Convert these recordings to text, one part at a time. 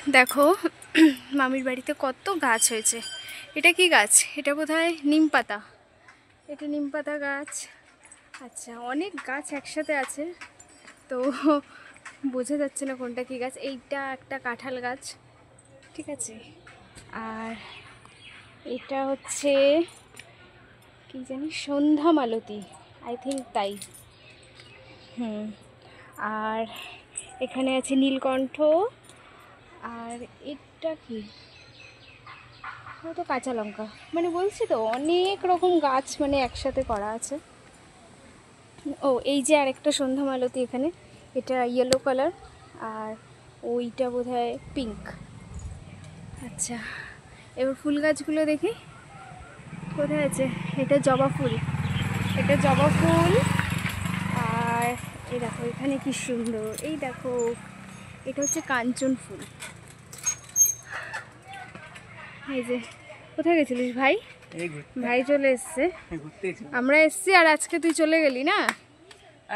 দেখো মামির বাড়িতে কত গাছ হয়েছে। এটা কি গাছ? এটা বোধহয় নিম পাতা। এটা নিম পাতা গাছ। আচ্ছা, অনেক গাছ একসাথে আছে তো বোঝা যাচ্ছে না কোনটা কি গাছ। এইটা একটা কাঁঠাল গাছ, ঠিক আছে। আর এটা হচ্ছে কি জানি, সন্ধ্যা মালতী, আই থিঙ্ক তাই। আর এখানে আছে নীলকণ্ঠ। আর এটা কি, তো কাঁচা লঙ্কা। মানে বলছি তো অনেক রকম গাছ মানে একসাথে করা আছে। ও এই যে আরেকটা সন্ধ্যা মালতী এখানে, এটা ইয়েলো কালার আর ওইটা বোধহয় পিঙ্ক। আচ্ছা, এবার ফুল গাছগুলো দেখি কোথায় আছে। এটা জবা ফুল, এটা জবা ফুল। আর এই দেখো এখানে কি সুন্দর, এই দেখো এটা হচ্ছে কাঞ্চন ফুল। এই যে, কোথায় গেছিলিস ভাই? ভাই চলে এসছে, আমরা এসছি আর আজকে তুই চলে গেলি না?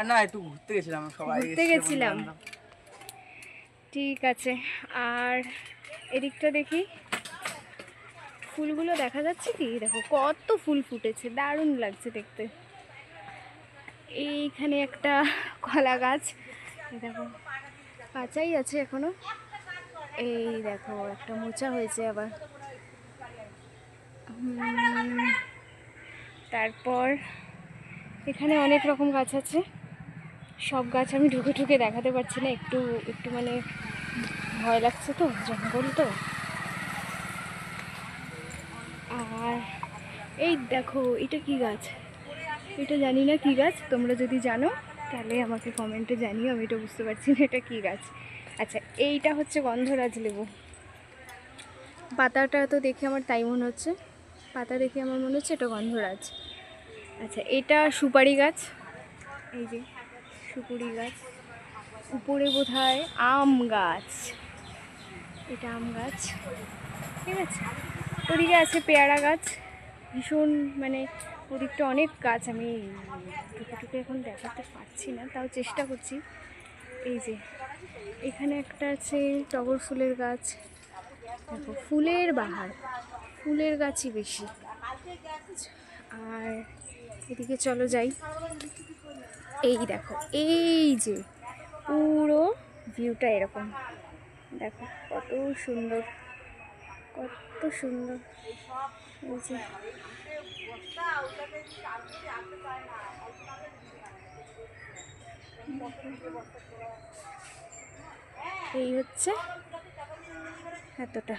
না, একটু ঘুরতে গেছিলাম, সবাই ঘুরতে গেছিলাম, ঠিক আছে। আর এদিকটা দেখি, ফুলগুলো দেখা যাচ্ছে কি? দেখো কত ফুল ফুটেছে, দারুণ লাগছে দেখতে। এইখানে একটা কলা গাছ, দেখো কাঁচাই আছে এখনো। এই দেখো একটা মোচা হয়েছে আবার। তারপর এখানে অনেক রকম গাছ আছে। সব গাছ আমি ঢুকে ঢুকে দেখাতে পারছি না, একটু একটু মানে ভয় লাগছে তো, জঙ্গল তো। আর এই দেখো এটা কি গাছ, এটা জানি না কি গাছ। তোমরা যদি জানো তাহলে আমাকে কমেন্টে জানিও, আমি এটা বুঝতে পারছি না এটা কি গাছ। আচ্ছা, এইটা হচ্ছে গন্ধরাজ লেবু। পাতাটা তো দেখে আমার তাই মনে হচ্ছে, পাতা দেখে আমার মনে হচ্ছে এটা গন্ধরাজ। আচ্ছা, এটা সুপারি গাছ, এই যে সুপুরি গাছ। উপরে বোধহয় আম গাছ, এটা আম গাছ, ঠিক আছে। ওদিকে আছে পেয়ারা গাছ, ভীষণ মানে ওদিকটা অনেক গাছ, আমি টুকে টুকে এখন দেখাতে পারছি না, তাও চেষ্টা করছি। এই যে এখানে একটা আছে টগর ফুলের গাছ। দেখো ফুলের বাহার, ফুলের গাছই বেশি। আর এদিকে চলো যাই, এই দেখো এই যে পুরো ভিউটা এরকম, দেখো কত সুন্দর, কত সুন্দর। এই যে এই হচ্ছে এতটা।